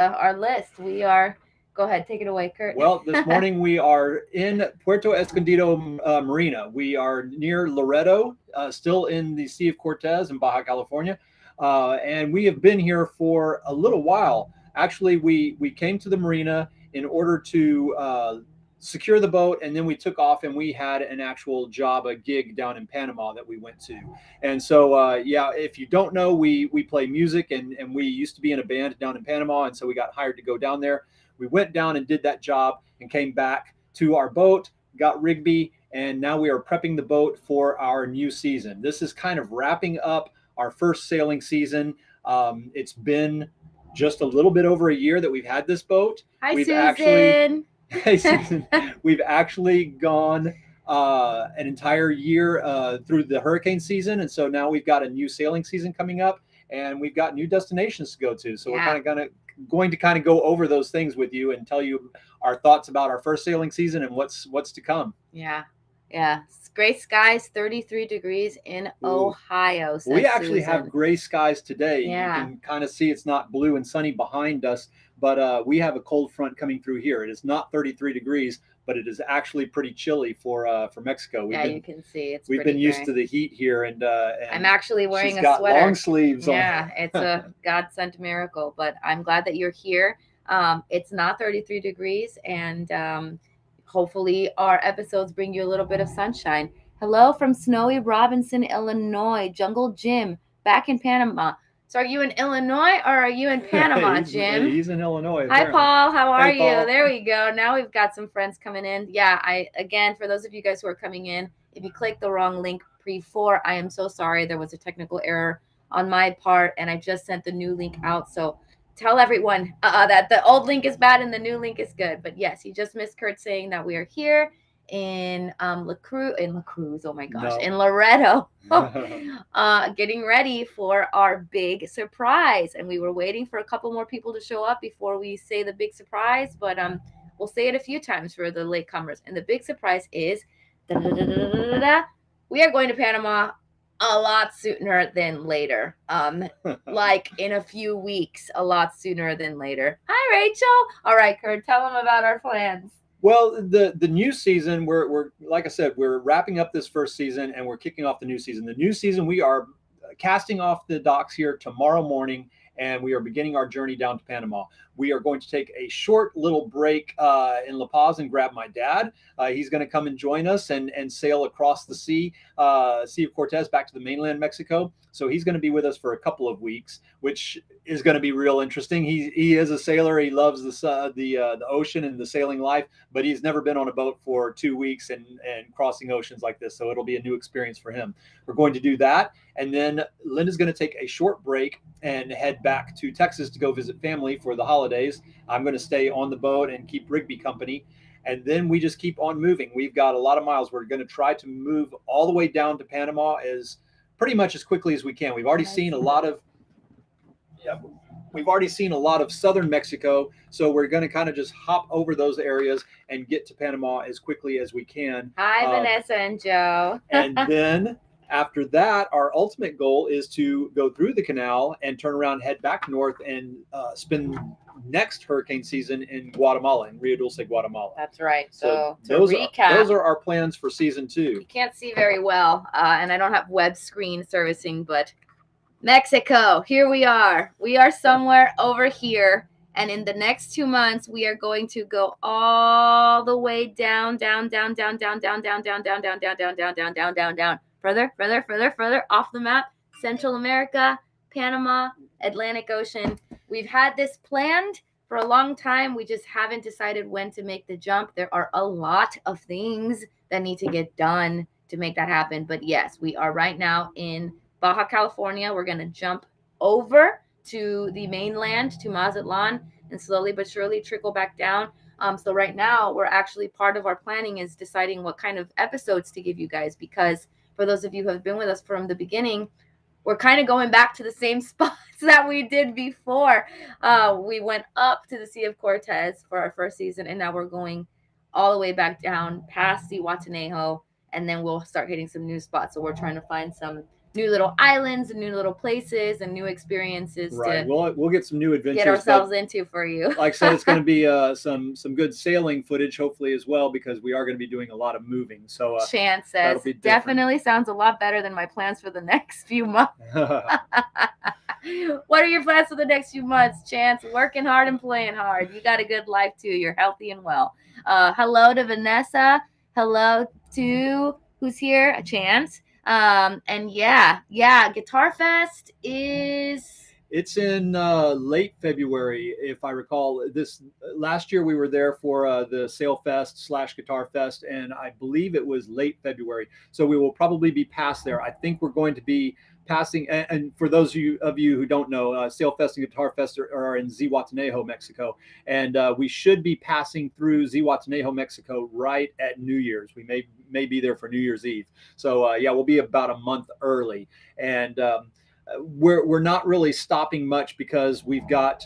our list. We are, go ahead, take it away, Kurt. Well, this morning we are in Puerto Escondido Marina. We are near Loreto, still in the Sea of Cortez in Baja California. And we have been here for a little while. Actually, we came to the marina in order to secure the boat, and then we took off and we had an actual job, a gig down in Panama that we went to. And so, yeah, if you don't know, we play music, and we used to be in a band down in Panama. And so we got hired to go down there. We went down and did that job and came back to our boat, got Rigby, and now we are prepping the boat for our new season. This is kind of wrapping up our first sailing season. It's been just a little bit over a year that we've had this boat. Hi, We've actually, Susan. hey Susan, we've actually gone an entire year through the hurricane season, and so now we've got a new sailing season coming up, and we've got new destinations to go to. So we're Yeah. going to kind of go over those things with you and tell you our thoughts about our first sailing season and what's to come. Yeah. Yeah. It's gray skies, 33 degrees in Ooh. Ohio, says We actually have Susan. gray skies today. Yeah. You can kind of see it's not blue and sunny behind us, but we have a cold front coming through here. It is not 33 degrees, but it is actually pretty chilly for Mexico. Yeah, you can see it's We've pretty been used gray. to the heat here, and I'm actually she's wearing a got sweater. long sleeves on. Yeah, it's a God sent miracle, but I'm glad that you're here. It's not 33 degrees, and hopefully our episodes bring you a little bit of sunshine. Hello from snowy Robinson, Illinois. Jungle Jim, back in Panama. So are you in Illinois or are you in Panama, Jim? He's in Illinois. Hi, Apparently. Paul. How are Hey, you? Paul. There we go. Now we've got some friends coming in. Yeah, again, for those of you guys who are coming in, if you click the wrong link before, I am so sorry. There was a technical error on my part, and I just sent the new link out. So tell everyone that the old link is bad and the new link is good. But yes, you just missed Kurt saying that we are here in La Cruz. Oh my gosh, No. in Loreto, getting ready for our big surprise. And we were waiting for a couple more people to show up before we say the big surprise, but we'll say it a few times for the latecomers. And the big surprise is we are going to Panama a lot sooner than later. Like in a few weeks, a lot sooner than later. Hi, Rachel. All right, Kurt, tell them about our plans. Well, the new season, we're like I said, we're wrapping up this first season and we're kicking off the new season. The new season, we are casting off the docks here tomorrow morning, and we are beginning our journey down to Panama. We are going to take a short little break in La Paz and grab my dad. He's going to come and join us and sail across the Sea of Cortez back to the mainland Mexico. So he's going to be with us for a couple of weeks, which is going to be real interesting. He is a sailor. He loves the ocean and the sailing life, but he's never been on a boat for 2 weeks and crossing oceans like this. So it'll be a new experience for him. We're going to do that. And then Linda's going to take a short break and head back to Texas to go visit family for the holidays. I'm going to stay on the boat and keep Rigby company. And then we just keep on moving. We've got a lot of miles. We're going to try to move all the way down to Panama as pretty much as quickly as we can. We've already seen a lot of southern Mexico, so we're going to kind of just hop over those areas and get to Panama as quickly as we can. Hi, Vanessa and Joe. And then after that, our ultimate goal is to go through the canal and turn around, head back north, and spend next hurricane season in Guatemala, in Rio Dulce, Guatemala. That's right. So to those recap, those are our plans for season 2. You can't see very well, and I don't have web screen servicing, but Mexico, here we are. We are somewhere over here. And in the next 2 months, we are going to go all the way down, further off the map. Central America, Panama, Atlantic Ocean. We've had this planned for a long time. We just haven't decided when to make the jump. There are a lot of things that need to get done to make that happen. But yes, we are right now in Baja California. We're going to jump over to the mainland, to Mazatlan, and slowly but surely trickle back down. So right now, we're actually, part of our planning is deciding what kind of episodes to give you guys, because for those of you who have been with us from the beginning, we're kind of going back to the same spots that we did before. We went up to the Sea of Cortez for our first season, and now we're going all the way back down past Zihuatanejo, and then we'll start hitting some new spots. So we're trying to find some new little islands and new little places and new experiences Right. to We'll get some new adventures. get ourselves into for you. Like I said, it's going to be some good sailing footage, hopefully, as well, because we are going to be doing a lot of moving. So Chance says definitely sounds a lot better than my plans for the next few months. What are your plans for the next few months, Chance? Working hard and playing hard. You got a good life too. You're healthy and well. Hello to Vanessa. Hello to who's here? Chance. And yeah, Guitar Fest it's in late February, if I recall. This last year we were there for the Sail Fest / Guitar Fest, and I believe it was late February. So we will probably be past there. I think we're going to be passing. And for those of you who don't know, Sail Fest and Guitar Fest are in Zihuatanejo, Mexico, and we should be passing through Zihuatanejo, Mexico, right at New Year's. We may be there for New Year's Eve. So yeah, we'll be about a month early, and we're not really stopping much because we've got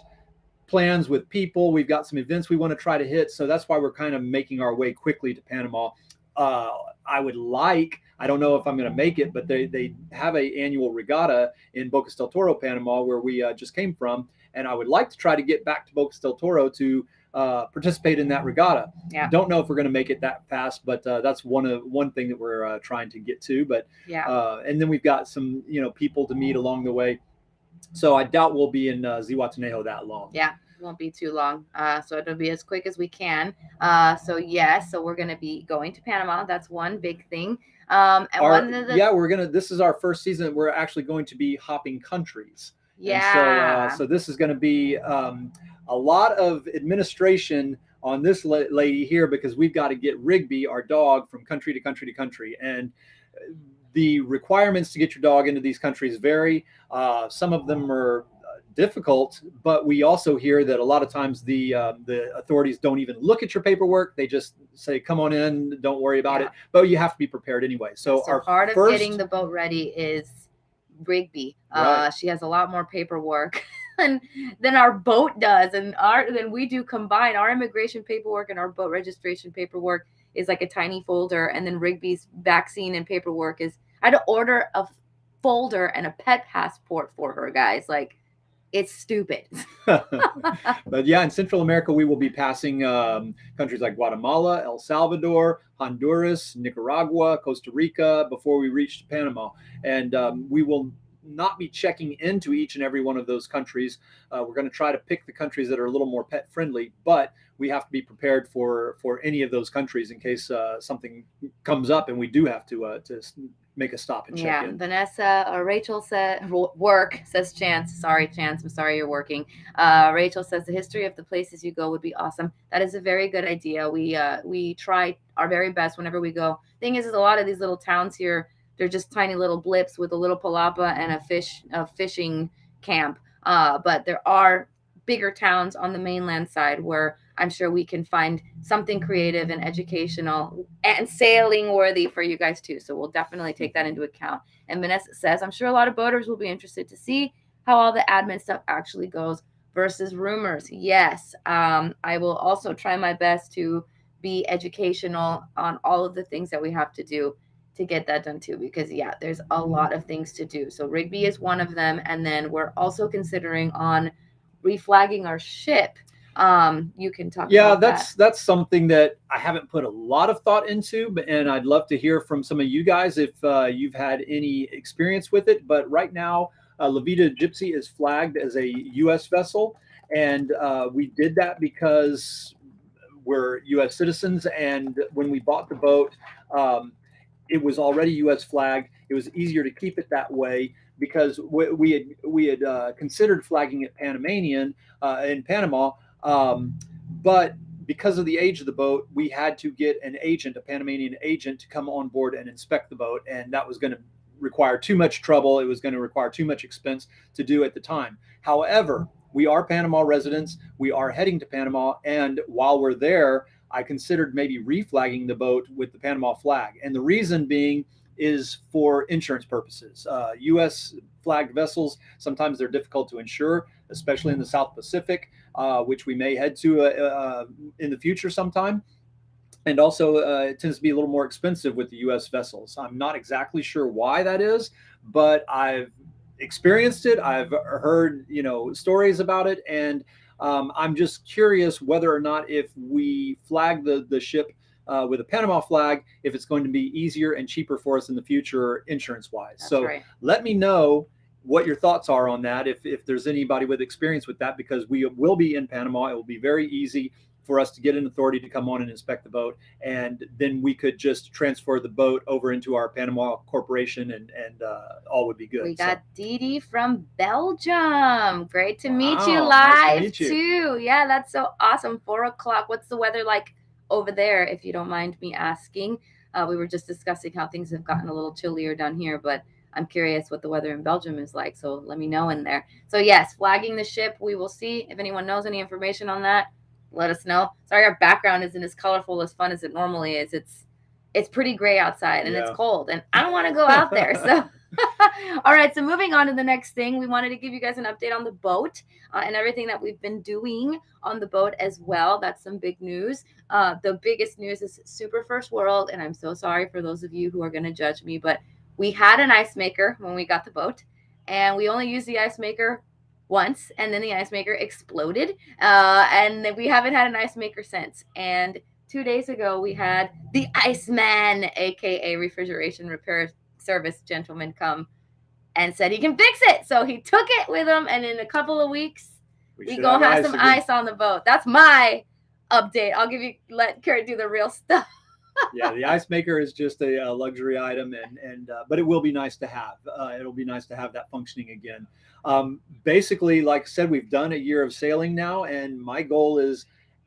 plans with people. We've got some events we want to try to hit. So that's why we're kind of making our way quickly to Panama. I don't know if I'm going to make it, but they have an annual regatta in Bocas del Toro, Panama, where we just came from. And I would like to try to get back to Bocas del Toro to participate in that regatta. Yeah. Don't know if we're going to make it that fast, but that's one thing that we're trying to get to. But yeah. And then we've got some people to meet along the way. So I doubt we'll be in Zihuatanejo that long. Yeah, it won't be too long. So it'll be as quick as we can. So we're going to be going to Panama. That's one big thing. This is our first season. We're actually going to be hopping countries. Yeah. So this is going to be a lot of administration on this lady here, because we've got to get Rigby, our dog, from country to country to country. And the requirements to get your dog into these countries vary. Some of them are difficult, but we also hear that a lot of times the authorities don't even look at your paperwork. They just say, come on in, don't worry about it. But you have to be prepared anyway. So our part of getting the boat ready is Rigby. Right. She has a lot more paperwork than our boat does, and then we do combine our immigration paperwork and our boat registration paperwork is like a tiny folder, and then Rigby's vaccine and paperwork is. I had to order a folder and a pet passport for her, guys. Like, it's stupid. But yeah, in Central America, we will be passing countries like Guatemala, El Salvador, Honduras, Nicaragua, Costa Rica before we reach Panama. And we will not be checking into each and every one of those countries. We're going to try to pick the countries that are a little more pet friendly, but we have to be prepared for any of those countries in case something comes up and we do have to make a stop and check in. Vanessa or Rachel said says Chance. Sorry, Chance. I'm sorry you're working. Rachel says the history of the places you go would be awesome. That is a very good idea. We try our very best whenever we go. Thing is a lot of these little towns here, they're just tiny little blips with a little palapa and a fishing camp. But there are bigger towns on the mainland side where I'm sure we can find something creative and educational and sailing worthy for you guys too. So we'll definitely take that into account. And Vanessa says, I'm sure a lot of boaters will be interested to see how all the admin stuff actually goes versus rumors. Yes. I will also try my best to be educational on all of the things that we have to do to get that done too, because there's a lot of things to do. So Rigby is one of them. And then we're also considering on reflagging our ship. You can talk about that. That's something that I haven't put a lot of thought into, and I'd love to hear from some of you guys if you've had any experience with it. But right now, La Vida Gypsea is flagged as a U.S. vessel, and we did that because we're U.S. citizens, and when we bought the boat, it was already U.S. flagged. It was easier to keep it that way because we had considered flagging it Panamanian in Panama, but because of the age of the boat, we had to get a Panamanian agent, to come on board and inspect the boat, and that was going to require too much trouble. It was going to require too much expense to do at the time. However, we are Panama residents. We are heading to Panama, and while we're there, I considered maybe reflagging the boat with the Panama flag. And the reason being is for insurance purposes. U.S. flagged vessels, sometimes they're difficult to insure, especially in the South Pacific, which we may head to in the future sometime. And also, it tends to be a little more expensive with the U.S. vessels. I'm not exactly sure why that is, but I've experienced it. I've heard, stories about it, and I'm just curious whether or not if we flag the ship with a Panama flag, if it's going to be easier and cheaper for us in the future, insurance wise. That's So right. let me know what your thoughts are on that. If there's anybody with experience with that, because we will be in Panama, it will be very easy for us to get an authority to come on and inspect the boat, and then we could just transfer the boat over into our Panama corporation, and all would be good. We got Dee Dee from Belgium. Great to meet you Wow, live nice to meet you. too. Yeah, that's so awesome. 4 o'clock. What's the weather like over there, if you don't mind me asking? We were just discussing how things have gotten a little chillier down here, but I'm curious what the weather in Belgium is like. So let me know in there. So yes, flagging the ship. We will see if anyone knows any information on that. Let us know. Sorry, our background isn't as colorful as fun as it normally is. It's pretty gray outside and Yeah. it's cold, and I don't want to go out there. So all right, so moving on to the next thing, we wanted to give you guys an update on the boat and everything that we've been doing on the boat as well. That's some big news. The biggest news is super first world, and I'm so sorry for those of you who are going to judge me, but we had an ice maker when we got the boat, and we only used the ice maker once, and then the ice maker exploded, and we haven't had an ice maker since. And 2 days ago, we had the Iceman, aka refrigeration repair service gentleman, come and said he can fix it. So he took it with him, and in a couple of weeks, we gonna have some ice on the boat. That's my update. Let Kurt do the real stuff. Yeah, the ice maker is just a luxury item, and but it will be nice to have. It'll be nice to have that functioning again. Basically, like I said, we've done a year of sailing now, and my goal is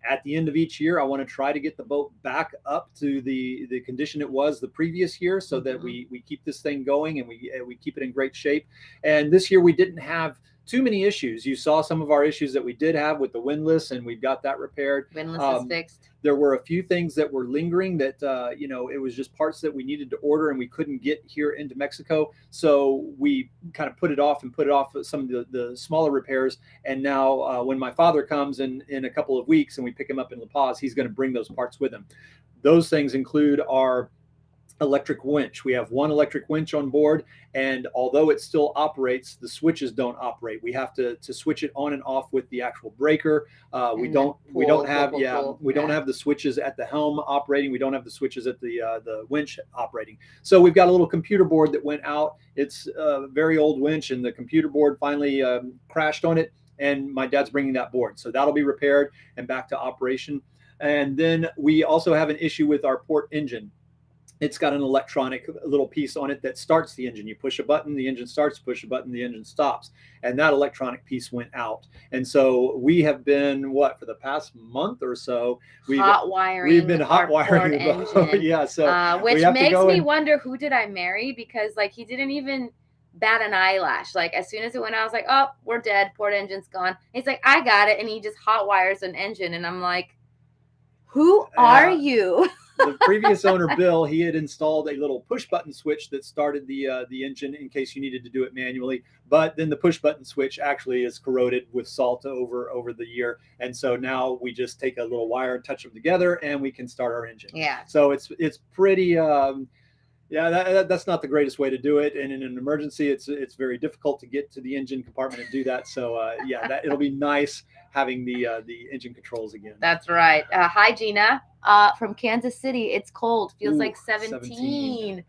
at the end of each year, I want to try to get the boat back up to the condition it was the previous year, so that we keep this thing going and we keep it in great shape. And this year we didn't have too many issues. You saw some of our issues that we did have with the windlass, and we've got that repaired. Windlass is fixed. There were a few things that were lingering that, it was just parts that we needed to order and we couldn't get here into Mexico. So we kind of put it off some of the smaller repairs. And now when my father comes in a couple of weeks and we pick him up in La Paz, he's going to bring those parts with him. Those things include our electric winch. We have one electric winch on board, and although it still operates, the switches don't operate. We have to switch it on and off with the actual breaker. We don't have the switches at the helm operating. We don't have the switches at the winch operating. So we've got a little computer board that went out. It's a very old winch, and the computer board finally crashed on it, and my dad's bringing that board. So that'll be repaired and back to operation. And then we also have an issue with our port engine. It's got an electronic little piece on it that starts the engine. You push a button, the engine starts, push a button, the engine stops. And that electronic piece went out. And so we have been, for the past month or so, we've been hot wiring the boat. Yeah. So which makes me wonder, who did I marry? Because he didn't even bat an eyelash. As soon as it went out, I was like, oh, we're dead. Port engine's gone. He's like, I got it. And he just hot wires an engine. And I'm like, who are you? The previous owner, Bill, he had installed a little push button switch that started the engine in case you needed to do it manually. But then the push button switch actually is corroded with salt over the year. And so now we just take a little wire and touch them together and we can start our engine. Yeah. So it's pretty, that's not the greatest way to do it. And in an emergency, it's very difficult to get to the engine compartment and do that. So it'll be nice having the engine controls again. That's right. Hi, Gina. From Kansas City. It's cold. Feels like 17.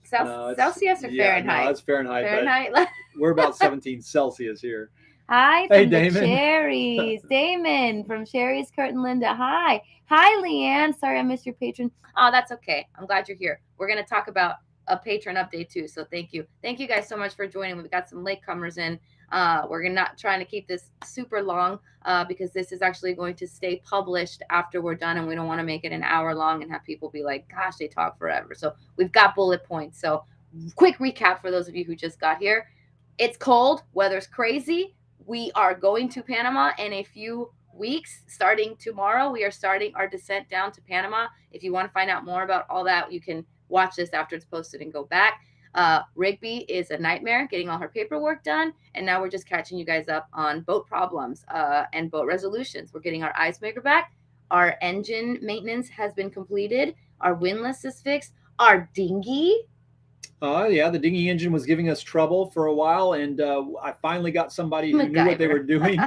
Celsius or Fahrenheit? No, it's Fahrenheit. We're about 17 Celsius here. Hi, hey, from Damon. The Cherries. Damon from Cherries, Kurt and Linda. Hi, Leanne. Sorry I missed your patron. Oh, that's okay. I'm glad you're here. We're going to talk about a patron update too. So thank you guys so much for joining. We've got some latecomers in. We're not trying to keep this super long because this is actually going to stay published after we're done, and we don't want to make it an hour long and have people be like, gosh, they talk forever. So we've got bullet points. So quick recap for those of you who just got here. It's cold. Weather's crazy. We are going to Panama in a few weeks. Starting tomorrow, we are starting our descent down to Panama. If you want to find out more about all that, you can watch this after it's posted and go back. Rigby is a nightmare getting all her paperwork done. And now we're just catching you guys up on boat problems and boat resolutions. We're getting our ice maker back. Our engine maintenance has been completed. Our windlass is fixed. Our dinghy. Yeah, the dinghy engine was giving us trouble for a while, and I finally got somebody who knew what they were doing,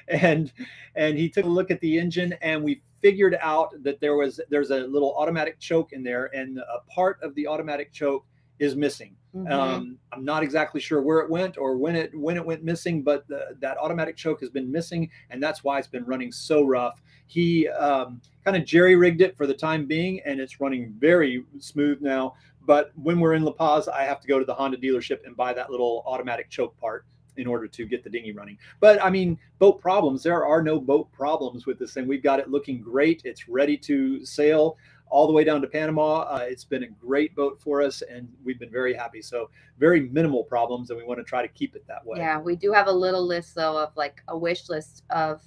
and he took a look at the engine, and we figured out that there's a little automatic choke in there, and a part of the automatic choke is missing. I'm not exactly sure where it went or when it went missing, but that automatic choke has been missing, and that's why it's been running so rough. He kind of jerry rigged it for the time being, and it's running very smooth now. But when we're in La Paz, I have to go to the Honda dealership and buy that little automatic choke part in order to get the dinghy running. But I mean, boat problems, there are no boat problems with this thing. We've got it looking great. It's ready to sail all the way down to Panama. It's been a great boat for us, and we've been very happy. So very minimal problems, and we want to try to keep it that way. Yeah, we do have a little list, though, of like a wish list of,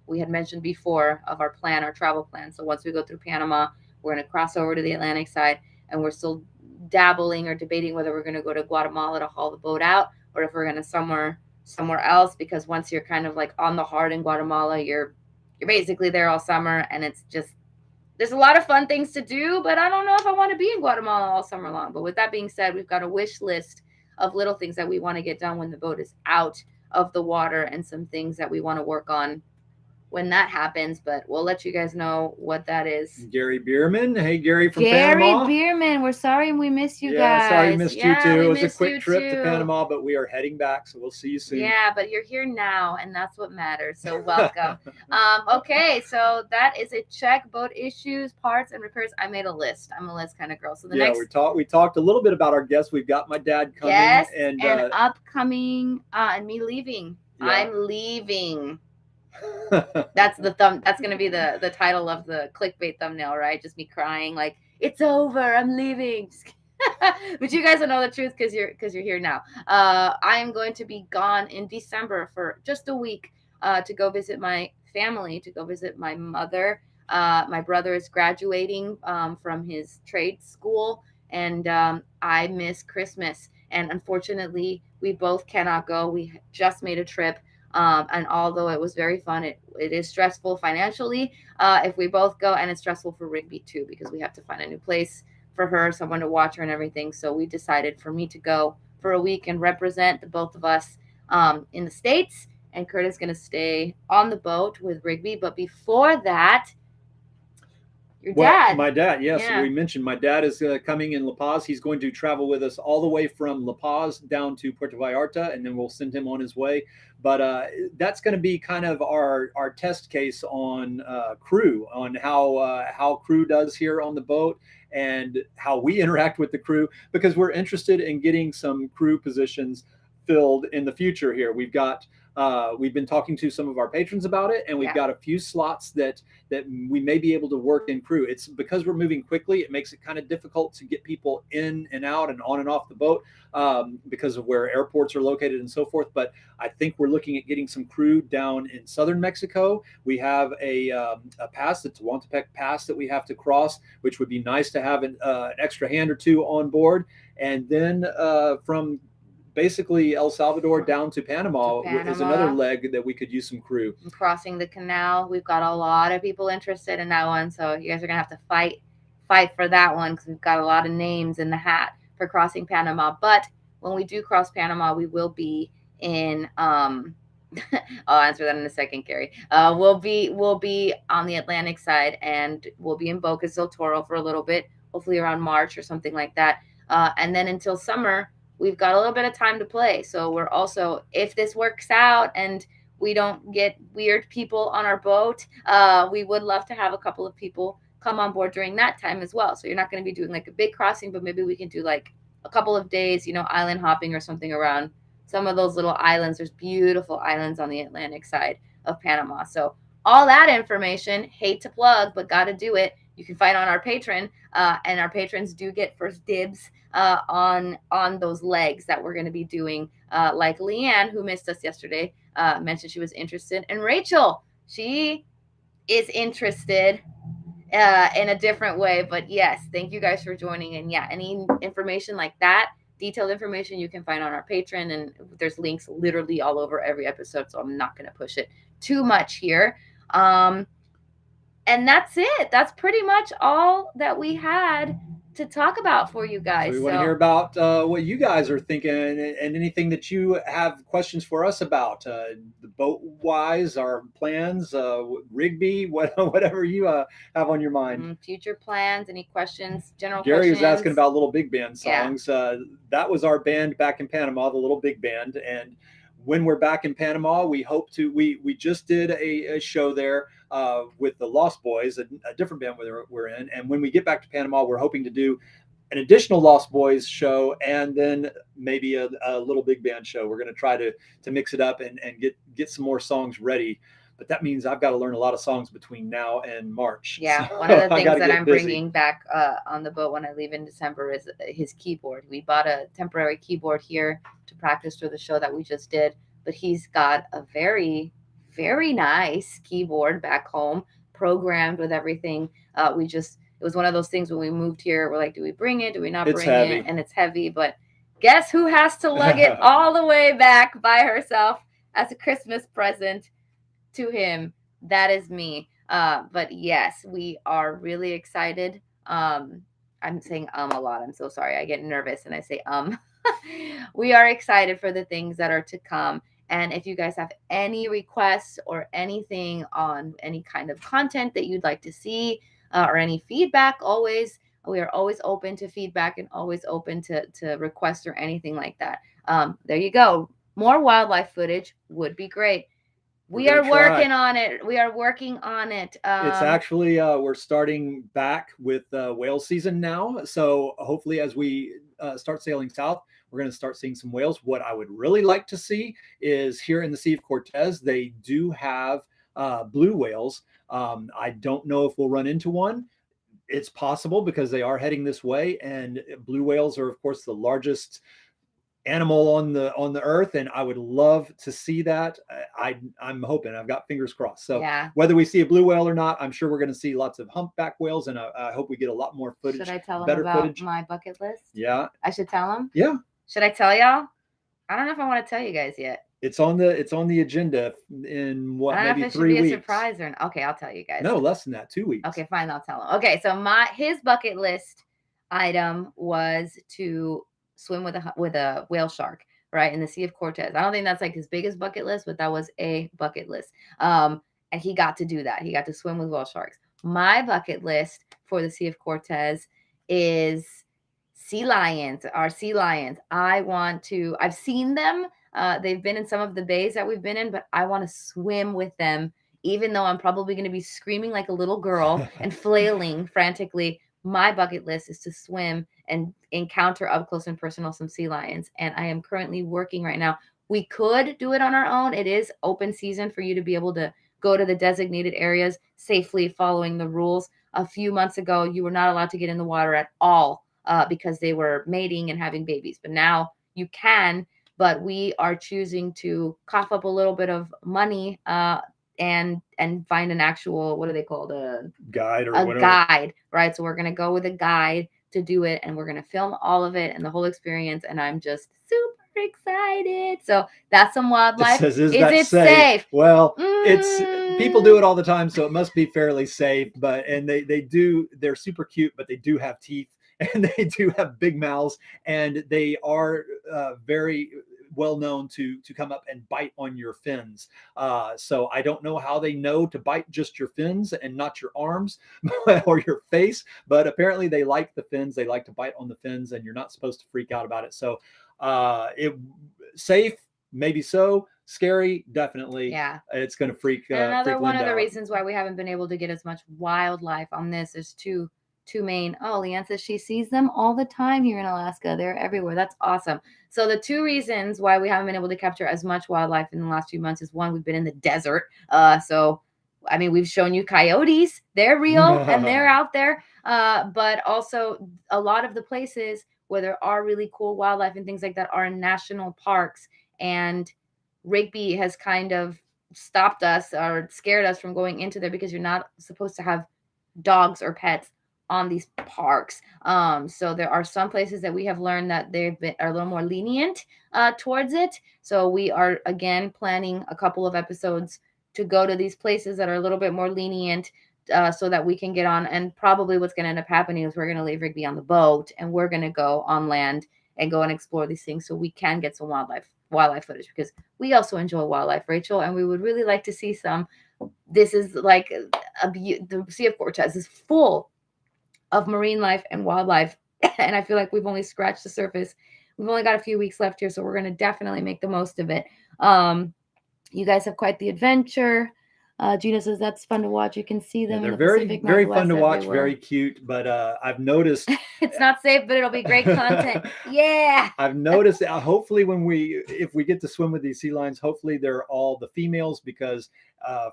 we had mentioned before, of our plan, our travel plan. So once we go through Panama, we're going to cross over to the Atlantic side, and we're still dabbling or debating whether we're going to go to Guatemala to haul the boat out, or if we're going to somewhere else, because once you're kind of like on the hard in Guatemala, you're basically there all summer, and it's just, there's a lot of fun things to do, but I don't know if I want to be in Guatemala all summer long. But with that being said, we've got a wish list of little things that we want to get done when the boat is out of the water, and some things that we want to work on when that happens, but we'll let you guys know what that is. Gary Bierman. Hey, Gary from Panama. Gary Bierman, we're sorry we missed you guys. Yeah, sorry we missed you too. It was a quick trip to Panama, but we are heading back, so we'll see you soon. Yeah, but you're here now, and that's what matters, so welcome. Okay, so that is a check. Boat issues, parts, and repairs. I made a list. I'm a list kind of girl. So we talked a little bit about our guests. We've got my dad coming. Yes, and upcoming, and me leaving. Yeah. I'm leaving. That's gonna be the title of the clickbait thumbnail, right? Just me crying like, it's over, I'm leaving. But you guys don't know the truth because you're here now. I am going to be gone in December for just a week to go visit my family, to go visit my mother. My brother is graduating from his trade school, and I miss Christmas, and unfortunately we both cannot go. We just made a trip. And although it was very fun, it is stressful financially if we both go, and it's stressful for Rigby too, because we have to find a new place for her, someone to watch her and everything. So we decided for me to go for a week and represent the both of us in the States, and Kurt is going to stay on the boat with Rigby. But before that, my dad, yes. Yeah. We mentioned my dad is coming in La Paz. He's going to travel with us all the way from La Paz down to Puerto Vallarta, and then we'll send him on his way. But that's going to be kind of our test case on crew, on how crew does here on the boat, and how we interact with the crew, because we're interested in getting some crew positions filled in the future here. We've been talking to some of our patrons about it, and we've got a few slots that we may be able to work in crew. It's because we're moving quickly, it makes it kind of difficult to get people in and out and on and off the boat because of where airports are located and so forth. But I think we're looking at getting some crew down in southern Mexico. We have a pass, the Tehuantepec Pass, that we have to cross, which would be nice to have an extra hand or two on board. And then from basically El Salvador down to Panama is another leg that we could use some crew. Crossing the canal, we've got a lot of people interested in that one, so you guys are gonna have to fight for that one, because we've got a lot of names in the hat for crossing Panama. But when we do cross Panama, we will be in I'll answer that in a second, Carrie. We'll be on the Atlantic side, and we'll be in Boca del Toro for a little bit, hopefully around March or something like that, and then until summer we've got a little bit of time to play. So we're also, if this works out and we don't get weird people on our boat, we would love to have a couple of people come on board during that time as well. So you're not going to be doing like a big crossing, but maybe we can do like a couple of days, island hopping or something around some of those little islands. There's beautiful islands on the Atlantic side of Panama. So all that information, hate to plug, but got to do it, you can find on our Patreon, and our patrons do get first dibs on those legs that we're going to be doing. Like Leanne, who missed us yesterday, mentioned she was interested, and Rachel, she is interested in a different way. But yes, thank you guys for joining. And yeah, any information like that, detailed information, you can find on our Patreon, and there's links literally all over every episode, so I'm not going to push it too much here. And that's it. That's pretty much all that we had to talk about for you guys. So we want to hear about what you guys are thinking and anything that you have questions for us about the boat wise, our plans, Rigby, whatever you have on your mind. Future plans, any questions, general Gary questions. was asking about Little Big Band Yeah. songs. That was our band back in Panama, the Little Big Band. And when we're back in Panama, we hope to, we just did a show there with the Lost Boys, a different band we're in. And when we get back to Panama, we're hoping to do an additional Lost Boys show and then maybe a Little Big Band show. We're going to try to mix it up and get some more songs ready. But that means I've got to learn a lot of songs between now and March. Yeah, so one of the things that I'm busy. bringing back on the boat when I leave in December is his keyboard. We bought a temporary keyboard here to practice for the show that we just did. But he's got a very, very nice keyboard back home, programmed with everything. It was one of those things when we moved here, we're like, do we bring it? Do we not bring it? And it's heavy. But guess who has to lug it all the way back by herself as a Christmas present to him? That is me. But yes, we are really excited. I'm saying a lot. I'm so sorry. I get nervous and I say We are excited for the things that are to come. And if you guys have any requests or anything on any kind of content that you'd like to see or any feedback, we are always open to feedback and always open to requests or anything like that. There you go. More wildlife footage would be great. We are working on it. It's actually, we're starting back with whale season now. So hopefully as we start sailing south, we're going to start seeing some whales. What I would really like to see is here in the Sea of Cortez, they do have blue whales. I don't know if we'll run into one. It's possible because they are heading this way. And blue whales are, of course, the largest animal on the earth, and I would love to see that. I'm hoping, I've got fingers crossed. So whether we see a blue whale or not, I'm sure we're going to see lots of humpback whales, and I hope we get a lot more footage. Should I tell them about my bucket list? Yeah, I should tell them. Yeah. Should I tell y'all? I don't know if I want to tell you guys yet. It's on the agenda in what, maybe 3 weeks. I don't know if it should be a surprise or not. Okay, I'll tell you guys. No, less than that, 2 weeks. Okay, fine, I'll tell them. Okay, so his bucket list item was to swim with a whale shark, right, in the Sea of Cortez. I don't think that's like his biggest bucket list, but that was a bucket list. And he got to do that. He got to swim with whale sharks. My bucket list for the Sea of Cortez is sea lions. I've seen them. They've been in some of the bays that we've been in, but I want to swim with them, even though I'm probably going to be screaming like a little girl and flailing frantically. My bucket list is to swim and encounter up close and personal some sea lions. And I am currently working right now. We could do it on our own. It is open season for you to be able to go to the designated areas safely following the rules. A few months ago, you were not allowed to get in the water at all because they were mating and having babies. But now you can, but we are choosing to cough up a little bit of money and find an actual, what are they called? A guide or whatever. Guide, right? So we're going to go with a guide to do it, and we're going to film all of it and the whole experience. And I'm just super excited. So that's some wildlife. Is it safe? Well, it's people do it all the time, so it must be fairly safe. But they're super cute, but they do have teeth and they do have big mouths, and they are very well known to come up and bite on your fins. So I don't know how they know to bite just your fins and not your arms or your face, but apparently they like the fins. They like to bite on the fins, and you're not supposed to freak out about it. So safe, maybe so. Scary, definitely. Yeah, it's going to freak. Another freak one of the out. Reasons why we haven't been able to get as much wildlife on this is two main. Oh, Leanne says she sees them all the time here in Alaska. They're everywhere. That's awesome. So the two reasons why we haven't been able to capture as much wildlife in the last few months is, one, we've been in the desert. So, I mean, we've shown you coyotes. They're real and they're out there. But also a lot of the places where there are really cool wildlife and things like that are in national parks. And Rigby has kind of stopped us or scared us from going into there because you're not supposed to have dogs or pets on these parks. So there are some places that we have learned that are a little more lenient towards it. So we are, again, planning a couple of episodes to go to these places that are a little bit more lenient so that we can get on. And probably what's going to end up happening is we're going to leave Rigby on the boat and we're going to go on land and go and explore these things so we can get some wildlife footage, because we also enjoy wildlife, Rachel, and we would really like to see some. This is like the Sea of Cortez is full of marine life and wildlife, and I feel like we've only scratched the surface. We've only got a few weeks left here, so we're going to definitely make the most of it. You guys have quite the adventure. Gina says that's fun to watch. You can see them. They're in the very, Pacific very Northwest fun to watch, everywhere. very cute. But I've noticed it's not safe, but it'll be great content. Yeah. I've noticed hopefully if we get to swim with these sea lions, hopefully they're all the females, because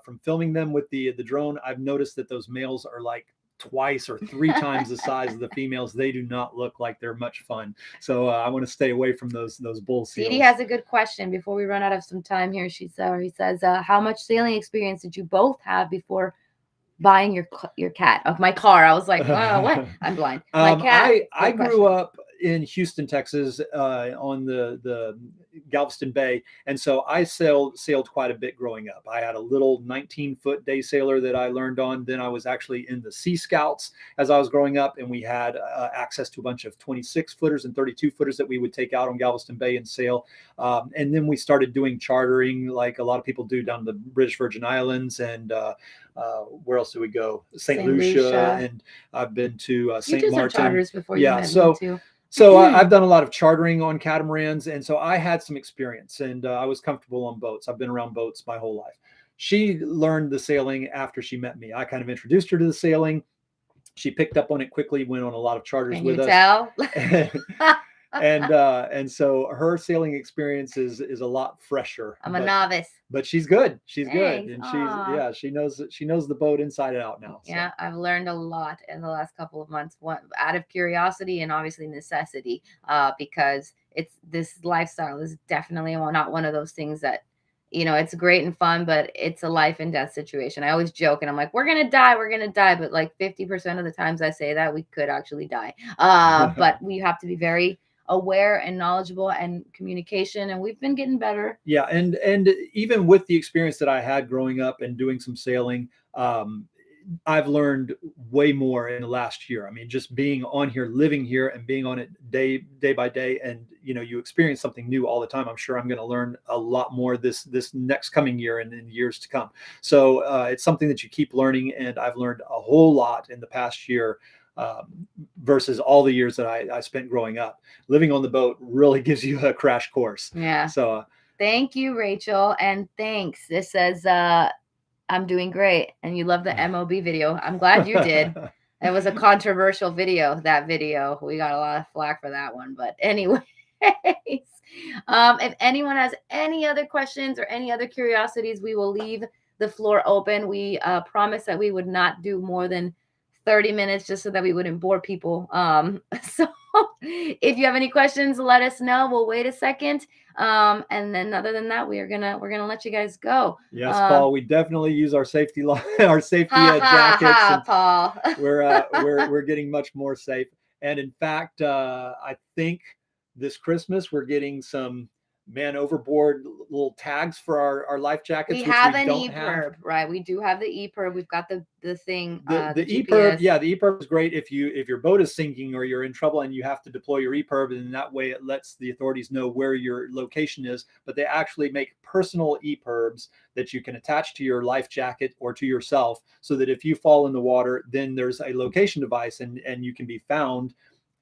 from filming them with the drone, I've noticed that those males are like twice or three times the size of the females. They do not look like they're much fun. So I want to stay away from those bull seals. Dee has a good question before we run out of some time here. He says, how much sailing experience did you both have before buying your cat? Of my car. I was like, oh, what? I'm blind. My cat. I grew up in Houston, Texas, on the Galveston Bay, and so I sailed quite a bit growing up. I had a little 19-foot day sailor that I learned on. Then I was actually in the Sea Scouts as I was growing up, and we had access to a bunch of 26-footers and 32-footers that we would take out on Galveston Bay and sail. And then we started doing chartering, like a lot of people do down the British Virgin Islands, and where else do we go? St. Lucia, and I've been to St. Martin. Some charters before you met me too. So I've done a lot of chartering on catamarans, and so I had some experience, and I was comfortable on boats. I've been around boats my whole life. She learned the sailing after she met me. I kind of introduced her to the sailing. She picked up on it quickly, went on a lot of charters with us. And so her sailing experience is a lot fresher. I'm a novice, but she's good. She's good, and she knows the boat inside and out now. So. Yeah, I've learned a lot in the last couple of months, out of curiosity and obviously necessity, because this lifestyle is definitely not one of those things that, it's great and fun, but it's a life and death situation. I always joke and I'm like, we're going to die. But like 50% of the times I say that, we could actually die. But we have to be very aware and knowledgeable and communication, and we've been getting better. Yeah, and even with the experience that I had growing up and doing some sailing, I've learned way more in the last year. I mean, just being on here, living here, and being on it day by day, and you experience something new all the time. I'm sure I'm going to learn a lot more this next coming year and in years to come. So it's something that you keep learning, and I've learned a whole lot in the past year. Versus all the years that I spent growing up. Living on the boat really gives you a crash course. Yeah. So thank you, Rachel, and thanks. This says I'm doing great, and you love the MOB video. I'm glad you did. It was a controversial video. That video, we got a lot of flack for that one, but anyways. If anyone has any other questions or any other curiosities, we will leave the floor open. We promised that we would not do more than 30 minutes just so that we wouldn't bore people. So if you have any questions, let us know. We'll wait a second. And then other than that, we're gonna let you guys go. Yes, Paul, we definitely use our safety jackets. Paul. We're getting much more safe. And in fact, I think this Christmas we're getting some overboard little tags for our life jackets. We have an EPIRB, right? We do have the EPIRB. We've got the thing. The EPIRB, yeah, the EPIRB is great if your boat is sinking or you're in trouble and you have to deploy your EPIRB, and that way it lets the authorities know where your location is. But they actually make personal EPIRBs that you can attach to your life jacket or to yourself, so that if you fall in the water, then there's a location device and you can be found.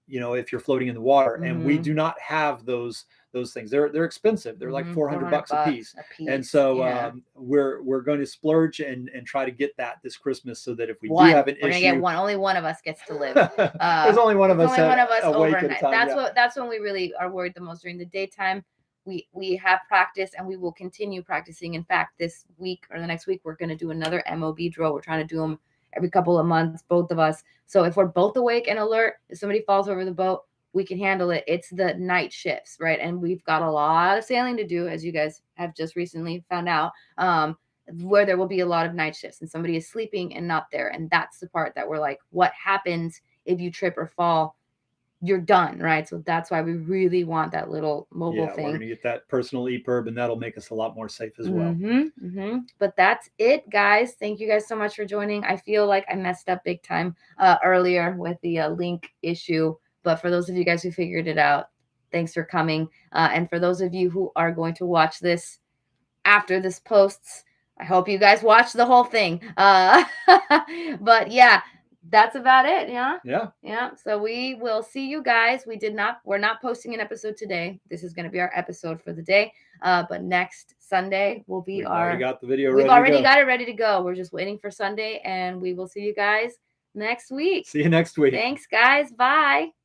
If you're floating in the water. Mm-hmm. And we do not have those things. They're expensive. They're like $400 a piece. And so we're going to splurge and try to get that this Christmas, so that if we do have an issue, we're gonna get one. Only one of us gets to live. There's only one of us overnight. That's when we really are worried the most. During the daytime, we have practice, and we will continue practicing. In fact, this week or the next week, we're going to do another MOB drill. We're trying to do them every couple of months, both of us. So if we're both awake and alert, if somebody falls over the boat, we can handle it. It's the night shifts, right? And we've got a lot of sailing to do, as you guys have just recently found out, where there will be a lot of night shifts and somebody is sleeping and not there. And that's the part that we're like, what happens if you trip or fall? you're done, right? So that's why we really want that little mobile Yeah, we're thing. going to get that personal EPIRB, and that'll make us a lot more safe as well. But that's it, guys. Thank you guys so much for joining. I feel like I messed up big time earlier with the link issue, but for those of you guys who figured it out, thanks for coming. And for those of you who are going to watch this after this posts, I hope you guys watch the whole thing. But yeah, that's about it. Yeah. So we will see you guys. We're not posting an episode today. This is going to be our episode for the day. But next Sunday will be We've already got the video We've ready already to go. got it ready to go. We're just waiting for Sunday, and we will see you guys next week. See you next week. Thanks, guys. Bye.